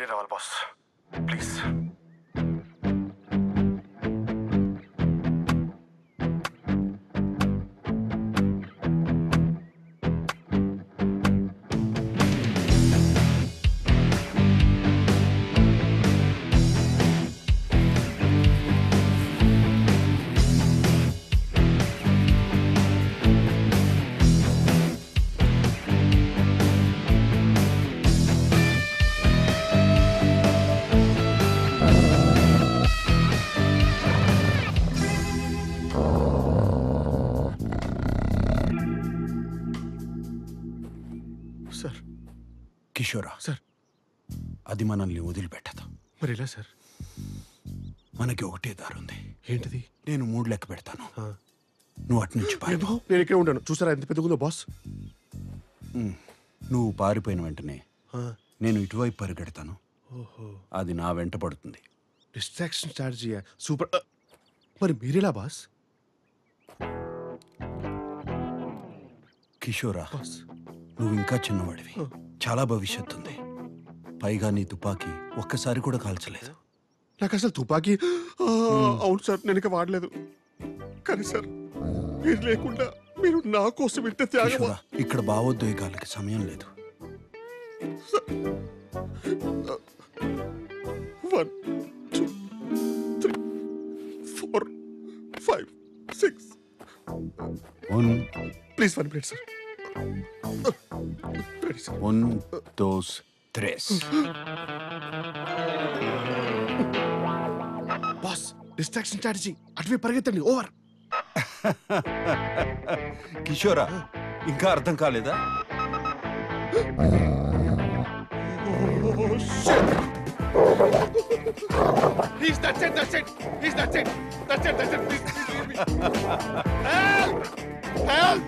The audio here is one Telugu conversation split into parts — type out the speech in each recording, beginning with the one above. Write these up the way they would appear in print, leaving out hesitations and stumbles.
మీరే రావాలి బాస్, ప్లీజ్. సార్. కిషోరా సార్, అది మనల్ని వదిలిపెట్టదు. మరి ఎలా సార్? మనకి ఒకటే దారుంది. ఏంటిది? నేను 3 లెక్క పెడతాను, నువ్వు అటు నుంచి పారిపో. నేను ఇక్కడే ఉంటాను. చూసారా ఎంత పెద్దగుందో బాస్? నువ్వు పారిపోయిన వెంటనే నేను ఇటువైపు పరిగెడతాను. అది నా వెంట పడుతుంది. Distraction strategy super. మరి మీరెలా బాస్? కిషోరా, బాస్ నువ్వు ఇంకా చిన్నవాడివి, చాలా భవిష్యత్తు ఉంది. పైగా నీ తుపాకీ ఒక్కసారి కూడా కాల్చలేదు. నాకు అసలు తుపాకీ అవును సార్, నేను ఇంకా వాడలేదు. కానీ సార్, మీరు లేకుండా మీరు నా కోసం ఇంత త్యాగం. కిషోరా, ఇక్కడ భావోద్వేగాలకి సమయం లేదు. 1 2 3 4 5 6 please 1 minute sir. 1 2 3. Boss, distraction strategy. అటువే పరిగెత్తండి. ఓవర్. కిషోరా, ఇంకా అర్థం కాలేదా?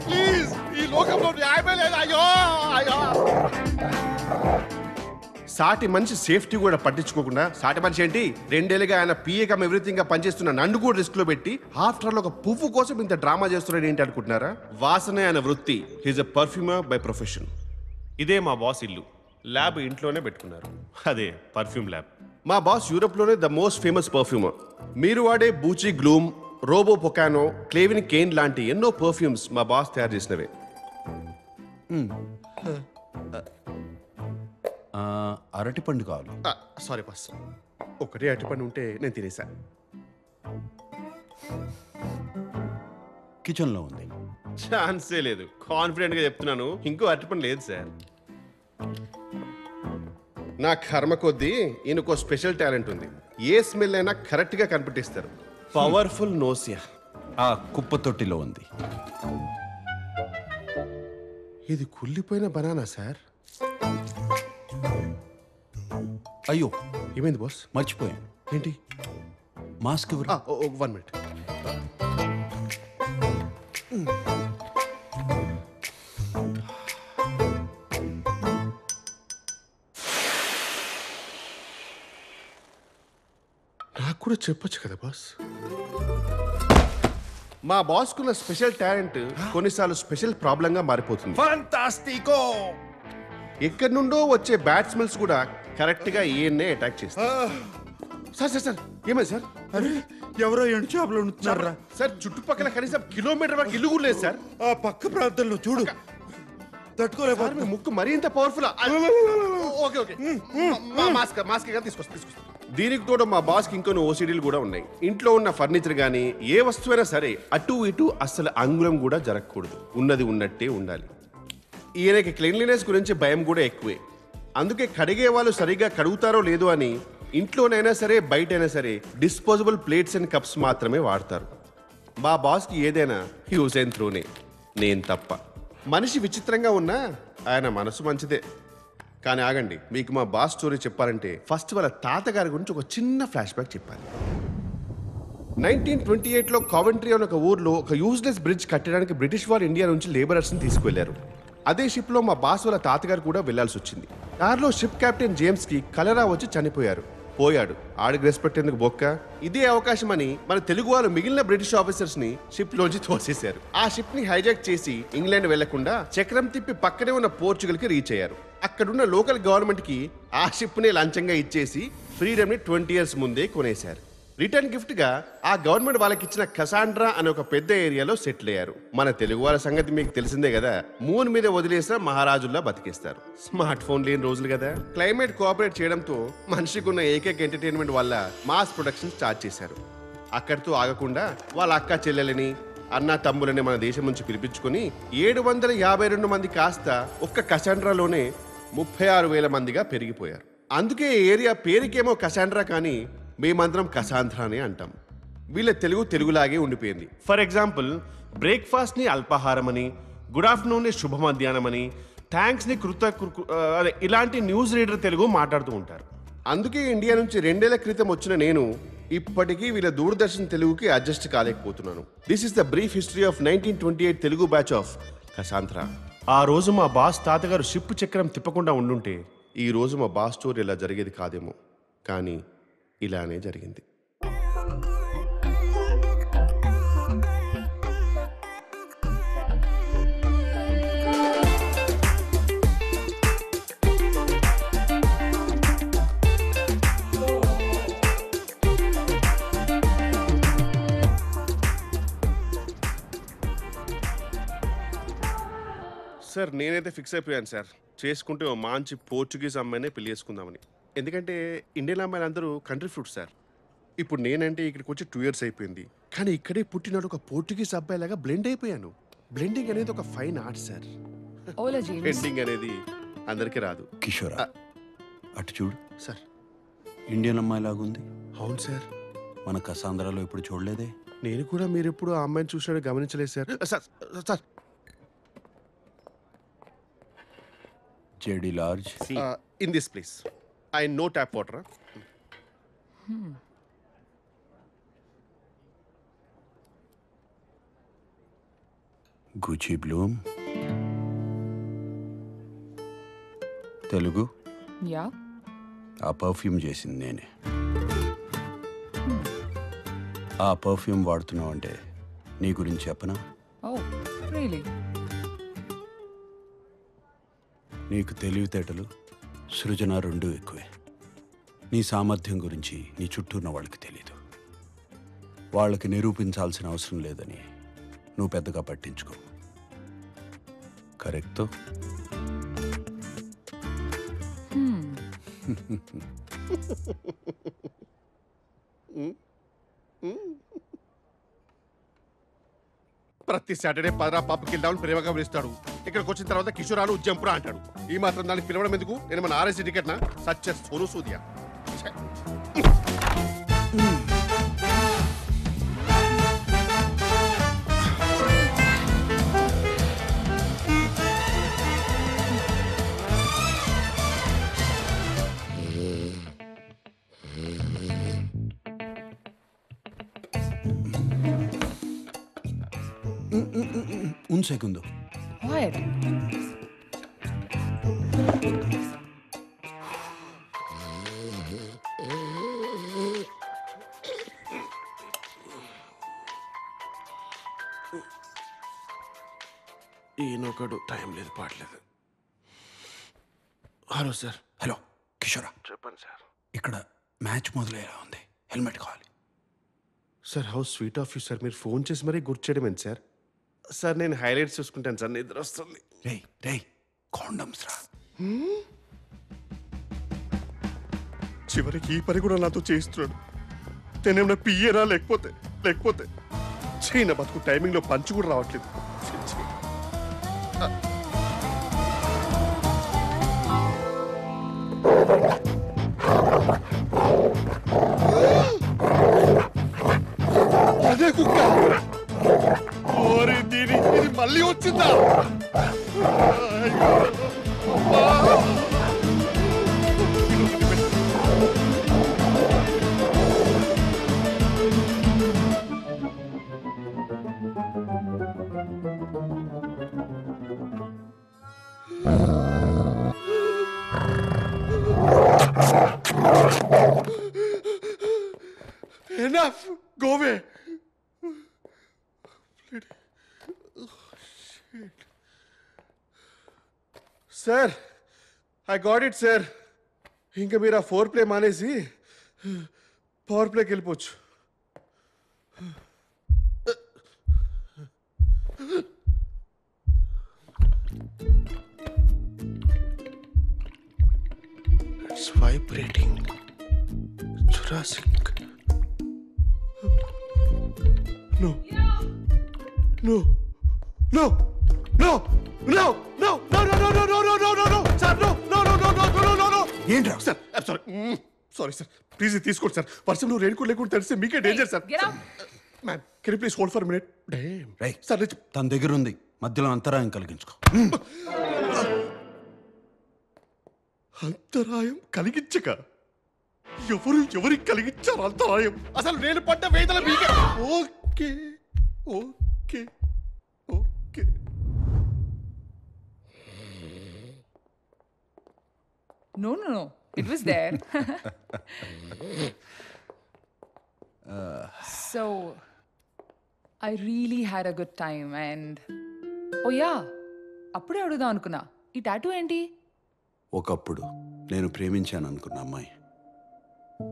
ప్లీజ్, ఈ లోకంలో న్యాయమే లేదు. అయ్యో అయ్యో. సాటి మనిషి సేఫ్టీ కూడా పట్టించుకోకుండా, సాటి మనిషి ఏంటి 2 ఏళ్ళుగా ఆయన పిఏకమ్ ఎవ్రీథింగ్ గా పనిచేస్తున్న నన్ను కూడా రిస్క్ లో పెట్టి ఆఫ్టర్ ఒక పువ్వు కోసం ఇంత డ్రామా చేస్తున్నాడు ఏంటి అనుకుంటున్నారా? వాసనే ఆయన వృత్తి. He's a perfumer by profession. ఇదే మా బాస్ ఇల్లు. ల్యాబ్ ఇంట్లోనే పెట్టుకున్నారు, అదే పర్ఫ్యూమ్ ల్యాబ్. మా బాస్ యూరోప్ లోనే ద మోస్ట్ ఫేమస్ పర్ఫ్యూమర్. మీరు వాడే బూచి గ్లూమ్, రోబో పొకానో, క్లేవిన్ కేన్ లాంటి ఎన్నో పర్ఫ్యూమ్స్ మా బాస్ తయారు చేసినవే. అరటిపండు కావాలి. సారీ బాస్, ఒకటే అరటిపండు ఉంటే నేను తినేసా. కిచెన్లో ఉంది. ఛాన్సే లేదు. కాన్ఫిడెంట్ గా చెప్తున్నాను, ఇంకో అరటిపండు లేదు సార్. నా కర్మ కొద్దీ ఈయనకో స్పెషల్ టాలెంట్ ఉంది. ఏ స్మెల్ అయినా కరెక్ట్ గా కనిపెట్టిస్తారు. Powerful nausea. ఆ కుప్ప తొట్టిలో ఉంది. ఇది కుళ్ళిపోయిన బనానా సార్. అయ్యో, ఏమైంది బాస్? మర్చిపోయాను. ఏంటి? మాస్క్ ఎవరు? 1 మినిట్. నాకు కూడా చెప్పొచ్చు కదా బాస్. మా బాస్ కున్న స్పెషల్ టాలెంట్ కొన్నిసార్లు స్పెషల్ ప్రాబ్లం గా మారిపోతుంది. ఫాంటాస్టికో! ఎక్కడి నుండో వచ్చే బ్యాట్ స్మెల్స్ కూడా కరెక్ట్ గా ఈయన్నే అటాక్ చేస్తారు. సార్ సార్ సార్, ఏమైంది సార్? అరే, ఎవరో ఎండు చేపలు ఉంటున్నారా సార్? చుట్టుపక్కల కనీసం కిలోమీటర్ వరకు ఇల్లు కూడా లేదు సార్. ఆ పక్క ప్రాంతంలో చూడు, తట్టుకోలేకపోతే. మీ ముక్కు మరీ ఇంత powerful. Okay okay, mask mask కానీ తీసుకొస్తా. దీనికి తోడు మా బాస్కి ఇంకొన్ని ఓసిడీలు కూడా ఉన్నాయి. ఇంట్లో ఉన్న ఫర్నిచర్ కానీ ఏ వస్తువైనా సరే అటు ఇటు అస్సలు అంగుళం కూడా జరగకూడదు. ఉన్నది ఉన్నట్టే ఉండాలి. ఈయనకి క్లీన్లీనెస్ గురించి భయం కూడా ఎక్కువే. అందుకే కడిగే వాళ్ళు సరిగ్గా కడుగుతారో లేదో అని ఇంట్లోనైనా సరే బయటైనా సరే డిస్పోజబుల్ ప్లేట్స్ అండ్ కప్స్ మాత్రమే వాడతారు. మా బాస్కి ఏదైనా యూజ్ అండ్ త్రోనే, నేను తప్ప. మనిషి విచిత్రంగా ఉన్నా ఆయన మనసు మంచిదే. కానీ ఆగండి, మీకు మా బాస్ స్టోరీ చెప్పాలంటే ఫస్ట్ వాళ్ళ తాతగారి గురించి ఒక చిన్న ఫ్లాష్ బ్యాక్ చెప్పాలి. 1928లో కావెంట్రీ అనే ఒక ఊర్లో ఒక యూజ్లెస్ బ్రిడ్జ్ కట్టడానికి బ్రిటిష్ వారు ఇండియా నుంచి లేబరర్స్ని తీసుకువెళ్లారు. అదే షిప్లో మా బాస్ వాళ్ళ తాతగారు కూడా వెళ్లాల్సి వచ్చింది. దారిలో షిప్ కెప్టెన్ జేమ్స్కి కలరా వచ్చి చనిపోయారు. ఆడికి రెస్పెక్ట్ ఎందుకు బొక్క. ఇదే అవకాశం అని మన తెలుగు వాళ్ళు మిగిలిన బ్రిటిష్ ఆఫీసర్స్ ని షిప్ లోంచి తోసేశారు. ఆ షిప్ ని హైజాక్ చేసి ఇంగ్లాండ్ వెళ్లకుండా చక్రం తిప్పి పక్కనే ఉన్న పోర్చుగల్ కి రీచ్ అయ్యారు. అక్కడున్న లోకల్ గవర్నమెంట్కి ఆ షిప్ని లంచంగా ఇచ్చేసి ఫ్రీడమ్ని 20 years ముందే కొనేశారు. రిటర్న్ గిఫ్ట్గా ఆ గవర్నమెంట్ వాళ్ళకి ఇచ్చిన కసాండ్రా అనే ఒక పెద్ద ఏరియాలో సెటిల్ అయ్యారు. మన తెలుగు వాళ్ళ సంగతి మీకు తెలిసిందే కదా, మూన్ మీద వదిలేసిన మహారాజుల్లా బతికేస్తారు. స్మార్ట్ ఫోన్ లేని రోజులు కదా. క్లైమేట్ కోఆపరేట్ చేయడంతో మనిషికి ఉన్న ఏకైక ఎంటర్టైన్మెంట్ వల్ల మాస్ ప్రొడక్షన్ స్టార్ట్ చేశారు. అక్కడితో ఆగకుండా వాళ్ళ అక్క చెల్లెలని అన్న తమ్ములని మన దేశం నుంచి పిలిపించుకుని 752 మంది కాస్త ఒక్క కసాండ్రాలోనే 36,000 మందిగా పెరిగిపోయారు. అందుకే ఏరియా పేరుకేమో కసాండ్రా కానీ మేమందరం కసాంధ్రానే అంటాం. వీళ్ళ తెలుగులాగే ఉండిపోయింది. ఫర్ ఎగ్జాంపుల్, బ్రేక్ఫాస్ట్ని అల్పాహారం అని, గుడ్ ఆఫ్టర్నూన్ని శుభ మధ్యాహ్నం అని, థ్యాంక్స్ని ఇలాంటి న్యూస్ రీడర్ తెలుగు మాట్లాడుతూ ఉంటారు. అందుకే ఇండియా నుంచి 2 ఏళ్ల క్రితం వచ్చిన నేను ఇప్పటికీ వీళ్ళ దూరదర్శన్ తెలుగుకి అడ్జస్ట్ కాలేకపోతున్నాను. This is the brief history of 1928 Telugu batch of కసాంధ్రా. ఆ రోజు మా బాస్ తాతగారు షిప్ చక్రం తిప్పకుండా ఉండుంటే ఈ రోజు మా బాస్ స్టోరీ ఇలా జరిగేది కాదేమో, కానీ ఇలానే జరిగింది. సార్ నేనైతే ఫిక్స్ అయిపోయాను సార్, చేసుకుంటే ఓ మంచి పోర్చుగీస్ అమ్మాయినే పెళ్లి చేసుకుందామని. ఎందుకంటే ఇండియన్ అమ్మాయిలు అందరూ కంట్రీ ఫ్రూట్స్ సార్. ఇప్పుడు నేనంటే ఇక్కడికి వచ్చి 2 years అయిపోయింది, కానీ ఇక్కడే పుట్టినాడు ఒక పోర్చుగీస్ అబ్బాయి లాగా బ్లెండ్ అయిపోయాను. బ్లెండింగ్ అనేది ఒక ఫైన్ ఆర్ట్ సార్. బ్లెండింగ్ అనేది అందరికీ రాదు. కిషోరా, అటు చూడు సార్. ఇండియన్ అమ్మాయి లాగుంది. అవును సార్. మన కసాంధ్రాలో ఇప్పుడు చూడలేదే. నేను కూడా మీరు ఎప్పుడు ఆ అమ్మాయిని చూసినట్టు గమనించలేదు sir. Sir sir JD large in this place I know tap water. Gucci Bloom. Telugu yeah, ఆ పర్ఫ్యూమ్ చేసింది నేనే. ఆ పర్ఫ్యూమ్ వాడుతున్నావు అంటే నీ గురించి చెప్పనా? Oh really? నీకు తెలివితేటలు, సృజన రెండూ ఎక్కువే. నీ సామర్థ్యం గురించి నీ చుట్టూ ఉన్న వాళ్ళకి తెలీదు. వాళ్ళకి నిరూపించాల్సిన అవసరం లేదని నువ్వు పెద్దగా పట్టించుకో. కరెక్టో? ప్రతి సాటర్డే పదరా పాపకి వెళ్దామని ప్రేమగా పిలుస్తాడు. ఇక్కడికి వచ్చిన తర్వాత కిషోరాలు జంపురా అంటాడు. ఈ మాత్రం దానికి పిలవడం ఎందుకు? నేను మన ఆర్ఎస్సీ టికెట్నా? సచ్చ సోను సూదియా. Un segundo. What? ఈయనొకడు టైం లేదు, పాడలేదు. Hello sir. హలో కిషోరా, చెప్పండి సార్. ఇక్కడ మ్యాచ్ మొదలయ్యేలా ఉంది. హెల్మెట్ కావాలి. Sir how sweet of you sir. మీరు ఫోన్ చేసి మరీ గుర్తు చేయడం ఏంటి సార్? సార్ నేను హైలైట్స్ చూసుకుంటాను సార్, నిద్ర వస్తుంది. రేయ్ రేయ్, కాండమ్స్ రా. చివరికి ఈ పని కూడా నాతో చేయిస్తున్నాడు. నేనేమన్నా పియ్యరా లేకపోతే చైనా బతుకు టైమింగ్లో పంచి కూడా రావట్లేదు. అదే కుక్క. ఇది మళ్ళీ వచ్చిందా? Enough! Go away! Sir I got it sir. ఇంకా మీరు ఆ 4 ప్లే మానేసి పవర్ ప్లేకి వెళ్ళిపోవచ్చు. It's vibrating. Jurassic. No. No. No. No. No. No. No. No. No. No. No. No. No. No. No. Sir, no. No. No. No. No. No. No. No. ఏంట్రా? Sir, I'm sorry. Sorry, sir. Please తీసుకోండి సార్. వర్షంలో రెయిన్ కోట్ లేకుండా తెలిస్తే మీకే danger sir. Get out. Ma'am, can you please hold for minute? Damn. రై సార్, తన దగ్గర ఉంది, మధ్యలో అంతరాయం కలిగించుకో. అంతరాయం కలిగించక ఎవరికి కలిగించారు అంతరాయం? అసలు నేను పడ్డ వేదన మీకే. Okay. Okay. Okay. No, no, no. It was there. So, I really had a good time and... Oh yeah, అప్పుడే అడుగుదాం అనుకున్నా. ఈ టాటూ ఏంటి? ఒకప్పుడు నేను ప్రేమించాను అనుకున్న అమ్మాయి.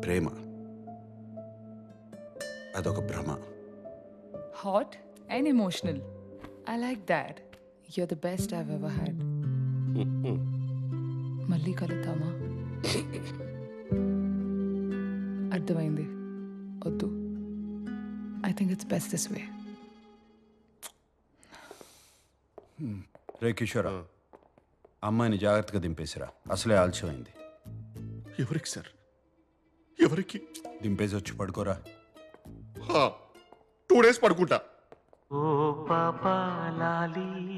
ప్రేమ అదొక భ్రమ. Hot and emotional. I like that. You're the best I've ever had. మళ్ళీ కలుద్దామా? అర్థమైంది. వద్దు. I think it's best this way. రే కిషోరా, అమ్మాయిని జాగ్రత్తగా దింపేసిరా, అసలే ఆలస్యమైంది. ఎవరికి సార్? ఎవరికి? దింపేసి వచ్చి పడుకోరా. 2 days పడుకుంటా. ఓ పాపా లాలి